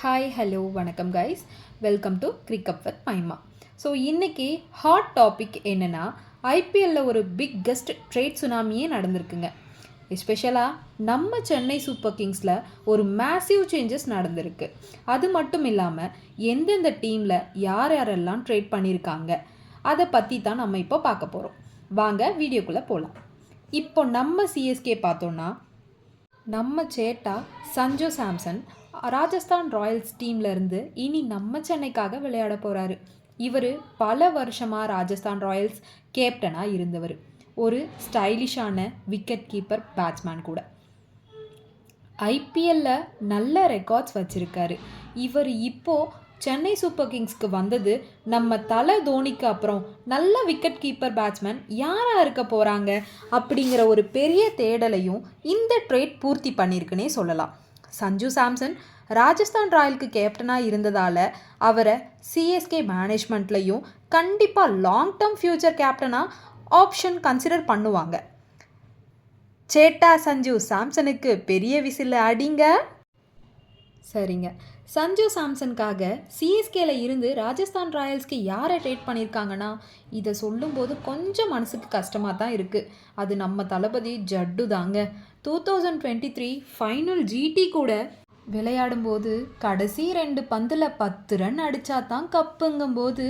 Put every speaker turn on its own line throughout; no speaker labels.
Hi hello வணக்கம் guys, welcome to கிரிக்கப் with மைமா. ஸோ இன்றைக்கி ஹாட் டாபிக் என்னென்னா, ஐபிஎல்லில் ஒரு பிக்கஸ்ட் ட்ரேட் சுனாமியே நடந்திருக்குங்க. எஸ்பெஷலாக நம்ம சென்னை சூப்பர் கிங்ஸில் ஒரு மேசிவ் சேஞ்சஸ் நடந்திருக்கு. அது மட்டும் இல்லாமல் எந்தெந்த டீமில் யார் யாரெல்லாம் ட்ரேட் பண்ணியிருக்காங்க அதை பற்றி தான் நம்ம இப்போ பார்க்க போகிறோம். வாங்க வீடியோக்குள்ளே போகலாம். இப்போ நம்ம சிஎஸ்கே பார்த்தோன்னா, நம்ம சேட்டா சஞ்சு சாம்சன் ராஜஸ்தான் ராயல்ஸ் டீம்லேருந்து இனி நம்ம சென்னைக்காக விளையாட போகிறாரு. இவர் பல வருஷமாக ராஜஸ்தான் ராயல்ஸ் கேப்டனாக இருந்தவர். ஒரு ஸ்டைலிஷான விக்கெட் கீப்பர் பேட்ஸ்மேன் கூட. ஐபிஎல்லில் நல்ல ரெக்கார்ட்ஸ் வச்சுருக்காரு. இவர் இப்போது சென்னை சூப்பர் கிங்ஸ்க்கு வந்தது நம்ம தலை தோனிக்கு அப்புறம் நல்ல விக்கெட் கீப்பர் பேட்ஸ்மேன் யாராக இருக்க போகிறாங்க அப்படிங்கிற ஒரு பெரிய தேடலையும் இந்த ட்ரேட் பூர்த்தி பண்ணியிருக்குன்னே சொல்லலாம். சஞ்சு சாம்சன் ராஜஸ்தான் ராயலுக்கு கேப்டனாக இருந்ததால் அவரை சிஎஸ்கே மேனேஜ்மெண்ட்லையும் கண்டிப்பாக லாங் டேர்ம் ஃப்யூச்சர் கேப்டனாக ஆப்ஷன் கன்சிடர் பண்ணுவாங்க. சேட்டா சஞ்சு சாம்சனுக்கு பெரிய விசில் அடிங்க. சரிங்க, சஞ்சு சாம்சனுக்காக சிஎஸ்கேல இருந்து ராஜஸ்தான் ராயல்ஸ்க்கு யாரை ட்ரேட் பண்ணியிருக்காங்கன்னா, இதை சொல்லும்போது கொஞ்சம் மனசுக்கு கஷ்டமாக தான் இருக்குது. அது நம்ம தளபதி ஜட்டு தாங்க. 2023 ஃபைனல் ஜிடி கூட விளையாடும்போது கடைசி 2 பந்தில் 10 ரன் அடித்தா தான் கப்புங்கும்போது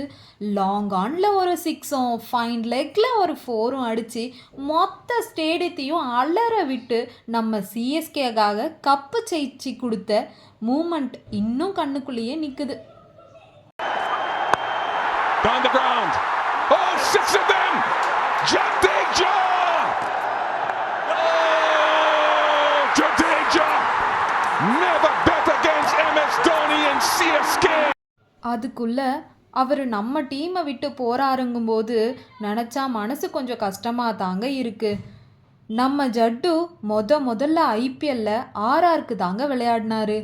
லாங் ஆனில் ஒரு 6ம் ஃபைன் லெக்கில் ஒரு 4ம் அடித்து மொத்த ஸ்டேடியத்தையும் அலற விட்டு நம்ம சிஎஸ்கேக்காக கப்பு ஜெயிச்சு கொடுத்த மூமெண்ட் இன்னும் கண்ணுக்குள்ளேயே நிற்குது. அதுக்குள்ள அவர் நம்ம டீமை விட்டு போறாருங்கும்போது நினச்சா மனசு கொஞ்சம் கஷ்டமாக தாங்க இருக்குது. நம்ம ஜட்டு முதல்ல ஐபிஎல்ல ஆர்ஆருக்கு தாங்க விளையாடினாரு.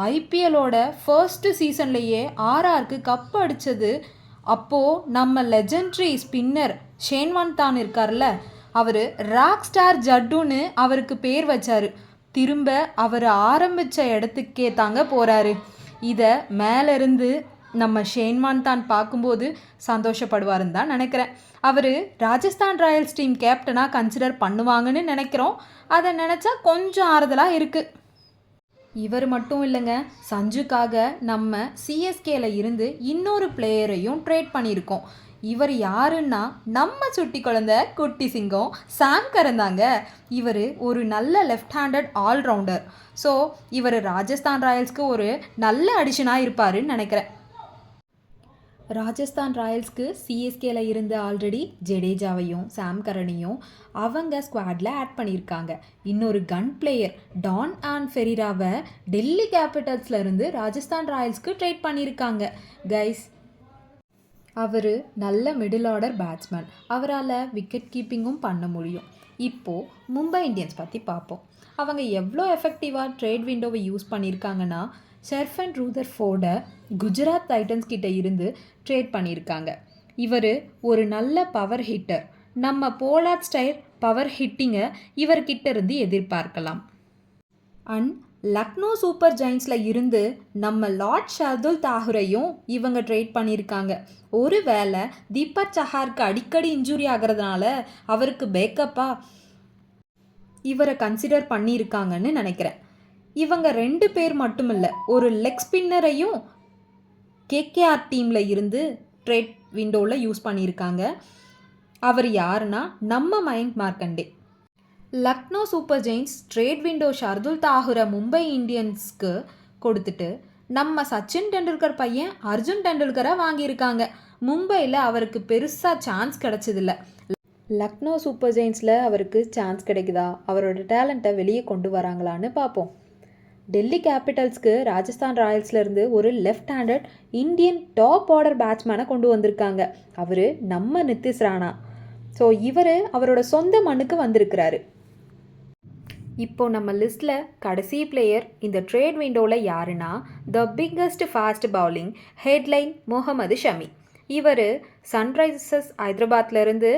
ஐபிஎல்லோட ஃபர்ஸ்ட் சீசன்லேயே ஆர்ஆருக்கு கப் அடித்தது அப்போது நம்ம லெஜெண்ட்ரி ஸ்பின்னர் ஷேன் வான் இருக்கார்ல, அவர் ராக் ஸ்டார் ஜட்டுன்னு அவருக்கு பேர் வச்சார். திரும்ப அவர் ஆரம்பித்த இடத்துக்கே தாங்க போகிறாரு. இதை மேலேருந்து நம்ம ஷேன் வான் பார்க்கும்போது சந்தோஷப்படுவாருன்னு தான் நினைக்கிறேன். அவர் ராஜஸ்தான் ராயல்ஸ் டீம் கேப்டனாக கன்சிடர் பண்ணுவாங்கன்னு நினைக்கிறோம். அதை நினச்சா கொஞ்சம் ஆறுதலாக இருக்குது. இவர் மட்டும் இல்லைங்க, சஞ்சுக்காக நம்ம சிஎஸ்கேல இருந்து இன்னொரு பிளேயரையும் ட்ரேட் பண்ணியிருக்கோம். இவர் யாருன்னா நம்ம சுட்டி குழந்தை குட்டி சிங்கம் சாம் கரன் தாங்க. இவர் ஒரு நல்ல லெஃப்ட் ஹேண்டட் ஆல்ரவுண்டர். ஸோ இவர் ராஜஸ்தான் ராயல்ஸ்க்கு ஒரு நல்ல அடிஷனாக இருப்பாருன்னு நினைக்கிறேன். ராஜஸ்தான் ராயல்ஸ்க்கு சிஎஸ்கேல இருந்து ஆல்ரெடி ஜடேஜாவையும் சாம் கரனையும் அவங்க ஸ்குவாடில் ஆட் பண்ணியிருக்காங்க. இன்னொரு கன் பிளேயர் டான் அண்ட் ஃபெரிராவை டெல்லி கேபிட்டல்ஸில் இருந்து ராஜஸ்தான் ராயல்ஸ்க்கு ட்ரேட் பண்ணியிருக்காங்க. கைஸ், அவர் நல்ல மிடில் ஆர்டர் பேட்ஸ்மேன். அவரால் விக்கெட் கீப்பிங்கும் பண்ண முடியும். இப்போது மும்பை இந்தியன்ஸ் பற்றி பார்ப்போம். அவங்க எவ்வளோ எஃபெக்டிவாக ட்ரேட் விண்டோவை யூஸ் பண்ணியிருக்காங்கன்னா, ஷெர்ஃபன் ரூதர்ஃபோர்டை குஜராத் டைட்டன்ஸ் கிட்ட இருந்து ட்ரேட் பண்ணியிருக்காங்க. இவர் ஒரு நல்ல பவர் ஹிட்டர். நம்ம போலார்ட் ஸ்டைல் பவர் ஹிட்டிங்கை இவர்கிட்ட இருந்து எதிர்பார்க்கலாம். அண்ட் லக்னோ சூப்பர் ஜெயின்ஸில் இருந்து நம்ம லார்ட் ஷர்துல் தாகூரையும் இவங்க ட்ரேட் பண்ணியிருக்காங்க. ஒரு வேளை தீபக் சஹாருக்கு அடிக்கடி இன்ஜுரி ஆகிறதுனால அவருக்கு பேக்கப்பாக இவரை கன்சிடர் பண்ணியிருக்காங்கன்னு நினைக்கிறேன். இவங்க 2 பேர் மட்டும் இல்லை, ஒரு லெக் ஸ்பின்னரையும் கேகேஆர் டீமில் இருந்து ட்ரேட் விண்டோவில் யூஸ் பண்ணியிருக்காங்க. அவர் யாருன்னா நம்ம Mayank Markande. Lucknow super giants trade window Shardul தாகூரை மும்பை இந்தியன்ஸ்க்கு கொடுத்துட்டு நம்ம சச்சின் டெண்டுல்கர் பையன் அர்ஜுன் டெண்டுல்கரை வாங்கியிருக்காங்க. மும்பையில் அவருக்கு பெருசாக சான்ஸ் கிடச்சதில்ல. லக்னோ சூப்பர் ஜெயின்ஸில் அவருக்கு சான்ஸ் கிடைக்குதா, அவரோட டேலண்ட்டை வெளியே கொண்டு வராங்களான்னு பார்ப்போம். டெல்லி கேபிட்டல்ஸ்க்கு ராஜஸ்தான் ராயல்ஸ்லேருந்து ஒரு left handed Indian top order பேட்ஸ்மேனை கொண்டு வந்திருக்காங்க. அவர் நம்ம நிதிஷ் ராணா. ஸோ இவர் அவரோட சொந்த மண்ணுக்கு வந்திருக்கிறாரு. இப்போது நம்ம லிஸ்ட்டில் கடைசி பிளேயர் இந்த ட்ரேட் விண்டோவில் யாருன்னா, the biggest fast bowling headline Mohammed Shami. இவர் சன்ரைசர்ஸ் ஹைதராபாத்லேருந்து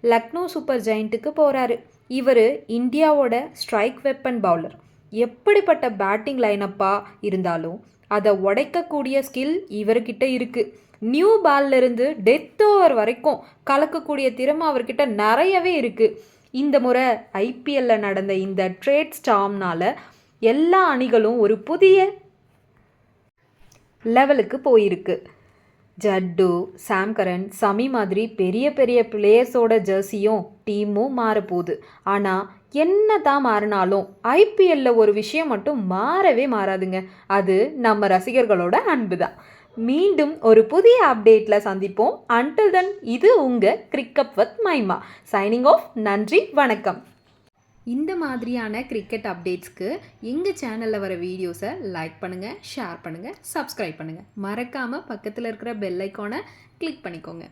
லக்னோ சூப்பர் ஜெயிண்ட்டுக்கு போகிறாரு. இவர் இந்தியாவோட ஸ்ட்ரைக் வெப்பன் பவுலர். எப்படிப்பட்ட பேட்டிங் லைனப்பாக இருந்தாலும் அதை உடைக்கக்கூடிய ஸ்கில் இவர்கிட்ட இருக்குது. நியூ பால்ல இருந்து டெத் ஓவர் வரைக்கும் கலக்கக்கூடிய திறமை அவர்கிட்ட நிறையவே இருக்குது. இந்த முறை ஐபிஎல்ல நடந்த இந்த ட்ரேட் ஸ்டார்ம்னால எல்லா அணிகளும் ஒரு புதிய லெவலுக்கு போயிருக்கு. ஜட்டு, சாம் கரன், சமி மாதிரி பெரிய பெரிய பிளேயர்ஸோட ஜெர்சியும் டீமும் மாறப்போகுது. ஆனால் என்ன தான் மாறினாலும் ஐபிஎல்ல ஒரு விஷயம் மட்டும் மாறவே மாறாதுங்க. அது நம்ம ரசிகர்களோட அன்பு தான். மீண்டும் ஒரு புதிய அப்டேட்டில் சந்திப்போம். அன்டில் தென், இது உங்கள் கிரிக்கெட் வித் மைமா சைனிங் ஆஃப். நன்றி, வணக்கம். இந்த மாதிரியான கிரிக்கெட் அப்டேட்ஸ்க்கு எங்கள் சேனலில் வர வீடியோஸை லைக் பண்ணுங்கள், ஷேர் பண்ணுங்கள், சப்ஸ்கிரைப் பண்ணுங்கள். மறக்காமல் பக்கத்தில் இருக்கிற பெல் ஐக்கானை கிளிக் பண்ணிக்கோங்க.